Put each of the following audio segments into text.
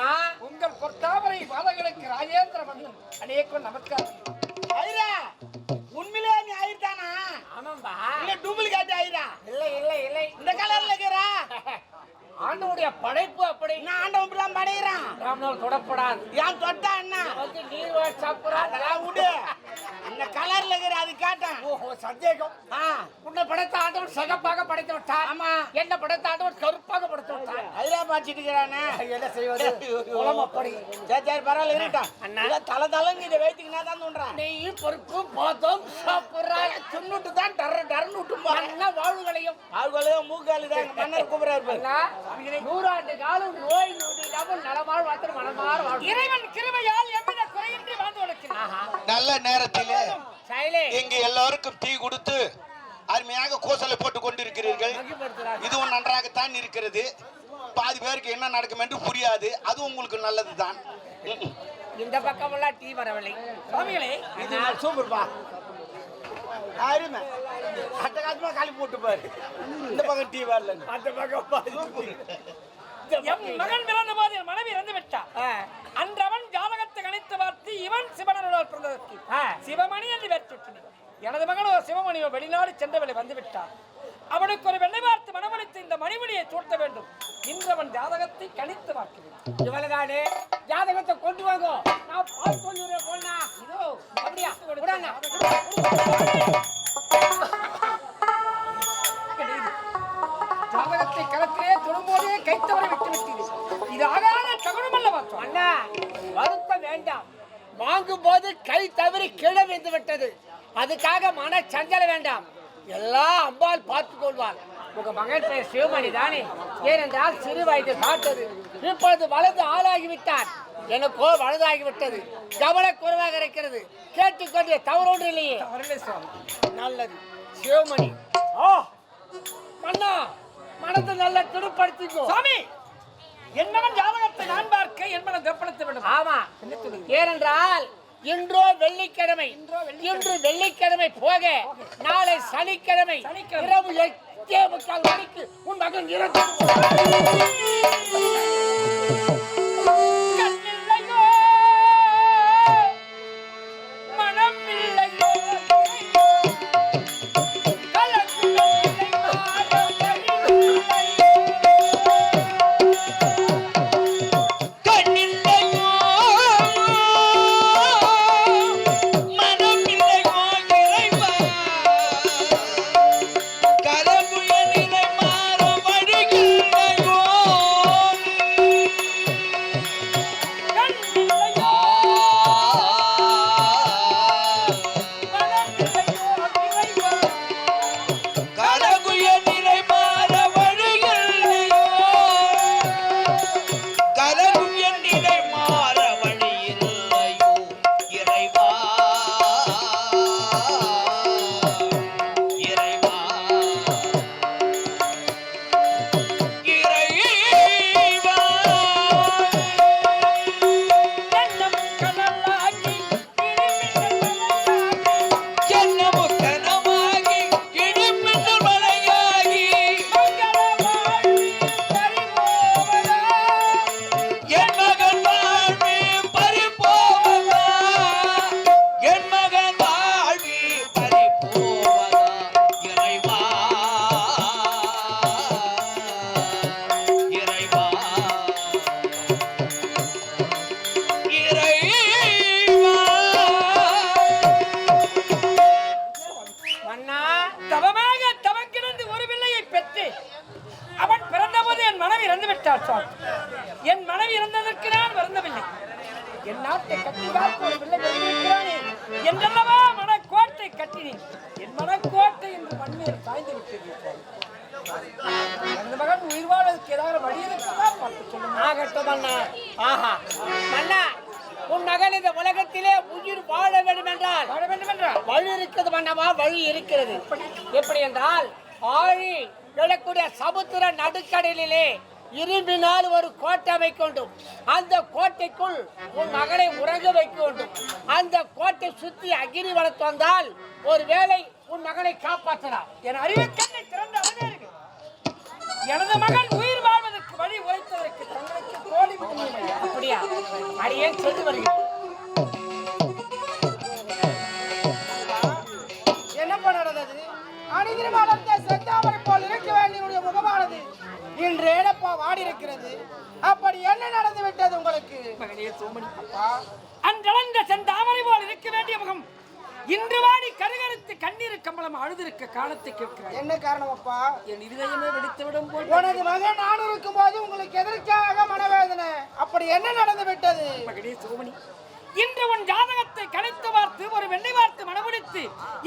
மன்னா உங்கள் பொற்றாமரை பாதங்களுக்கு ராஜேந்திர மன்னன் அநேகம் நமஸ்காரம். ஐரா உண்மையிலே நீ ஆயிட்டானா? ஆமாம்பா. இல்ல டூப்ளிகேட் ஆயிரா? இல்லை இல்லை இல்லை, இந்த கலர்ல இருக்கறா ஆண்டவனுடைய படைப்பு அப்படி. நான் ஆண்டவன் எல்லாம் படையறான். ராமநாள் தொடப்படாது. யான் தொட்டா என்ன வந்து நீர் சாப்பிடுறா. அதெல்லாம் விடு. இந்த கலர்ல இருக்கற அது காட்டன். ஓஹோ சந்தேகம். உன்னை படைத்த ஆண்டவன் சிகப்பாக படைத்து விட்டார். ஆமா. என்ன படைத்த ஆண்டவன் கருப்பாக படைத்து விட்டார். ஐரா பாச்சிட்டு இருக்கறானே. என்ன செய்வது? குலம் அப்படி. சரி சரி பரவாயில்ல இருக்கட்டும். அண்ணா தல தலன்னு இத வைத்துக்கினா தான் தோன்றறான். நெய் பருப்பு பாதம் சாப்பிடுறாய். துண்ணுட்டு தான் டர்னு விட்டும் போற. என்ன வாழ்வுகளையும் ஆள்களையும் மூக்காலு தான் மன்னர் கூப்பிடுறாரு பாரு. 100 ஆண்டு காலம் நோய் நொடி இல்லாமல் நலமாள் வாழ்த்து மனமாற வாழ். இறைவன் கிருபையால் எவ்வித குறையின்றி வாழ்ந்து வளர்க்கிறான். நல்ல நேரத்திலே சைலே இங்கு எல்லாருக்கும் டீ கொடுத்து அருமையாக கோசலை போட்டுக் கொண்டிருக்கிறீர்கள். இதுவும் நன்றாகத்தான் இருக்கிறது. பாதி பேருக்கு என்ன நடக்கும் என்று புரியாது. அது உங்களுக்கு நல்லதுதான். இந்த பக்கம் எல்லாம் டீ வரவில்லை. சுவாமிகளே இது சூப்பர்ப்பா. அருமை. அட்டகாசமா காலி போட்டு பாரு. இந்த பக்கம் டீ வரல. அந்த பக்கம் பாரு. என் மகன் பிறந்த போது என் மனைவி இறந்து விட்டார். அன்றவன் ஜாதகத்தை கணித்து பார்த்து இவன் சிவனருளால் பிறந்ததற்கு சிவமணி என்று பெற்றுவிட்டான். எனது மகன் ஒரு சிவமணியோ வெளிநாடு சென்றவளை வந்து விட்டார். அவனுக்கு ஒரு வெள்ளை பார்த்து மனமளித்து இந்த மணிமணியை தூட்ட வேண்டும். இன்றவன் ஜாதகத்தை கணித்து பார்க்கிறேன். இவளதானே ஜாதகத்தை கொண்டு வாங்க. நான் பார்த்து கொண்டு போனா இதோ அப்படியா ஜாதகத்தை களத்திலே தொடும்போதே கைத்தவரை விட்டு விட்டது. இது ஆகாத தகுணமல்ல பார்த்தோம். அண்ணா வருத்தம் வேண்டாம். வாங்கும் போது கை தவறி கீழே விழுந்து விட்டது. அதுக்காக மன சஞ்சல வேண்டாம். எல்லாம் அம்பாள் பார்த்துக் கொள்வார். உங்க மகன் பெயர் சிவமணி தானே? ஏனென்றால் சிறு வயது பார்த்தது. இப்பொழுது வலது ஆளாகிவிட்டார். எனக்கோ வலதாகிவிட்டது. கவனக்குறைவாக இருக்கிறது. கேட்டுக்கொண்டு தவறொன்று இல்லையே. நல்லது சிவமணி. மன்னா மனத்தை நல்ல திருப்படுத்திக்கோ. சாமி என்னவன் ஜாதகத்தை நான் பார்க்க என்பதை கவனித்து வேண்டும். ஆமா ஏனென்றால் இன்றோ வெள்ளிக்கிழமை. இன்று வெள்ளிக்கிழமை போக நாளை சனிக்கிழமை இரவு 8:45 மணிக்கு உன் மகன் இறந்து என் மனைவி இறந்ததற்கு நான் வருந்தவில்லை. என் நாட்டை கட்டினால் ஒரு பிள்ளை இருக்கிறானே என்றல்லவா மனக்கோட்டை கட்டினேன். என் மனக்கோட்டை என்று மண்ணில் சாய்ந்து விட்டீர்கள். அந்த மகன் உயிர் வாழ்வதற்கு ஏதாவது வழி இருக்கிறதா பார்த்து சொல்லுங்க. ஆகட்டும் அண்ணா. ஆஹா அண்ணா, உன் மகன் இந்த உலகத்திலே உயிர் வாழ வேண்டும் என்றால் வழி இருக்கிறது மன்னவா, வழி இருக்கிறது. எப்படி என்றால் ஆழி எழக்கூடிய சமுத்திர நடுக்கடலிலே இரும்பினால் ஒரு கோட்டை அமைக்க வேண்டும். அந்த கோட்டைக்குள் உன் மகனை உறங்க வைக்க வேண்டும். அந்த கோட்டை சுற்றி அக்னி வளர்த்து வந்தால் ஒரு வேளை உன் மகனை காப்பாற்றலாம். என் அறிவு கண்ணை திறந்த அவனே இருக்கு. எனது மகன் உயிர் வாழ்வதற்கு வழி உரைத்ததற்கு தங்களுக்கு தோல்வி அப்படியா? அடியே சொல்லி வருகிறேன். என்னப்பா நடந்தது? அணிதிரி வளர்ந்த செந்தாமரை போல் இருக்க வேண்டிய முகமானது இன்று ஏனப்பா வாடி இருக்கிறது? அப்படி என்ன நடந்து விட்டது உங்களுக்கு? மகனே சோமனி, அன்றளந்த செந்தாமரை போல் இருக்க வேண்டிய முகம் இன்று வாடி கருகருத்து கண்ணீர் கம்பளம் அழுதிருக்க காலத்தை கேட்கிறார். என்ன காரணம் அப்பா? என் இதயமே வெடித்து விடும் போல். உனது மகன் நான் இருக்கும் போது உங்களுக்கு எதற்காக மனவேதனை? அப்படி என்ன நடந்து விட்டது? மகனே சோமனி, இன்று உன் ஜாதகத்தை கணித்து பார்த்து ஒரு வெள்ளை பார்த்து மனமுடித்து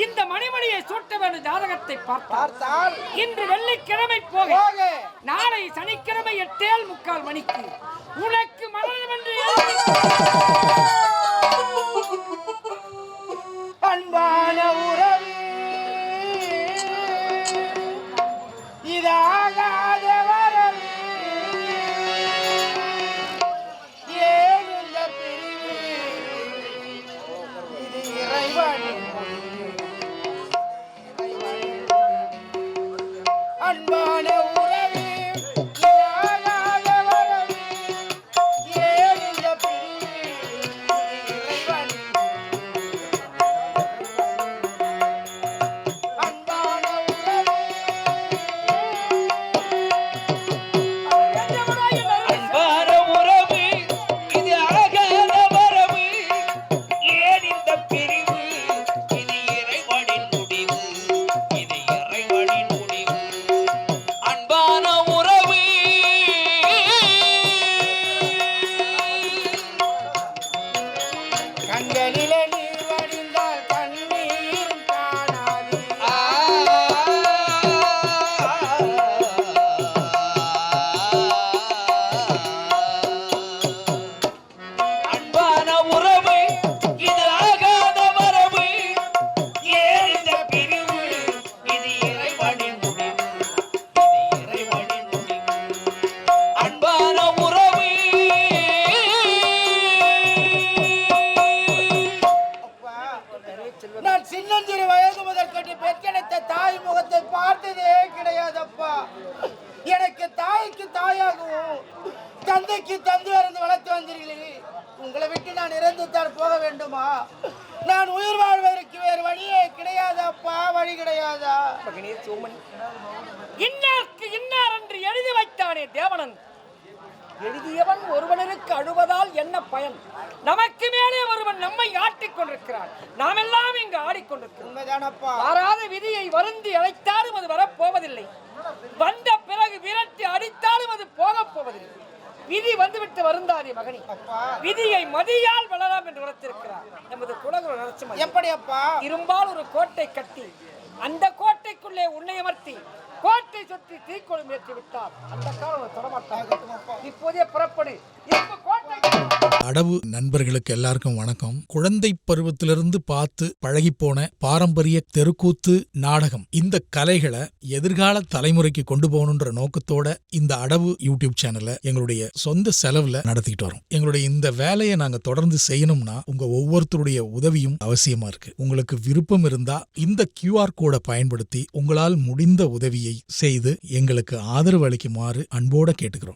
இந்த மணிமணியை சூட்ட வேண்டும் ஜாதகத்தை பார்த்தால் இன்று வெள்ளிக்கிழமை போக நாளை சனிக்கிழமை 8:45 மணிக்கு உனக்கு மரணம் என்று அன்பான உறவு இதாகாத வரவு ஏன் இந்த பிரிவு இது இறைவனின் அன்பான உறவு இதாகாத வரவு ஏன் இந்த பிரிவு இது இறைவனின் கண்களிலே நீர் வடிந்தால் கண்ணீர் காணாது. அன்பான உறவு இது ஆகாத வரவு ஏன் இந்த பிரிவு இது இறைவனின் முடிவு இது இறைவனின் முடிவு அன்பான உறவு நான் சின்னஞ்சிறு வயது முதல் கட்டி பெற்றெடுத்த தாய் முகத்தை பார்த்ததே கிடையாதப்பா. எனக்கு தாய்க்கு தாயாகவும் தந்தைக்கு தந்தையா இருந்து வளர்த்து வந்தீர்களே, உங்களை விட்டு நான் இறந்துத்தான் போக வேண்டுமா? நான் உயிர் வாழ்வதற்கு வேறு வழியே கிடையாதப்பா, வழி கிடையாதா? மகனே சோமனி, இன்னார்க்கு இன்னார் என்று எழுதி வைத்தானே தேவனன், எழுதியவன் ஒருவனுக்கு அழுவதால் என்ன பயன்? நமக்கு மேலே ஒருவன் நம்மை ஆட்டிக் கொண்டிருக்கிறான், நாம் எல்லாம் இங்கு ஆடிக்கொண்டிருக்கிறோம். உண்மைதானப்பா. மாறாத விதியை வருந்தி அழைத்தாலும் அது வரப்போவதில்லை, வந்த பிறகு விரட்டி அடித்தாலும் அது போகப் போவதில்லை. விதி வந்துவிட்டு வருந்தாதே மகனி, விதியை மதியால் வளராம் என்று வளர்த்திருக்கிறார் நமது குலகுரு நரசிம்மன். எப்படி அப்பா? இரும்பால் ஒரு கோட்டை கட்டி அந்த கோட்டைக்குள்ளே உன்னை அமர்த்தி கோட்டை சுற்றி தீக்கொழும் ஏற்றி விட்டார். அந்த காலம் தொடமாட்டாங்க. இப்போதே புறப்படு. அடவு நண்பர்களுக்கு எல்லாருக்கும் வணக்கம். குழந்தை பருவத்திலிருந்து பார்த்து பழகி போன பாரம்பரிய தெருக்கூத்து நாடகம், இந்த கலைகளை எதிர்கால தலைமுறைக்கு கொண்டு போகணுன்ற நோக்கத்தோட இந்த அடவு யூடியூப் சேனலை எங்களுடைய சொந்த செலவுல நடத்திக்கிட்டு வரோம். எங்களுடைய இந்த வேலையை நாங்க தொடர்ந்து செய்யணும்னா உங்க ஒவ்வொருத்தருடைய உதவியும் அவசியமா இருக்கு. உங்களுக்கு விருப்பம் இருந்தா இந்த QR கோடை பயன்படுத்தி உங்களால் முடிந்த உதவியை செய்து எங்களுக்கு ஆதரவு அளிக்குமாறு அன்போட கேட்டுக்கிறோம்.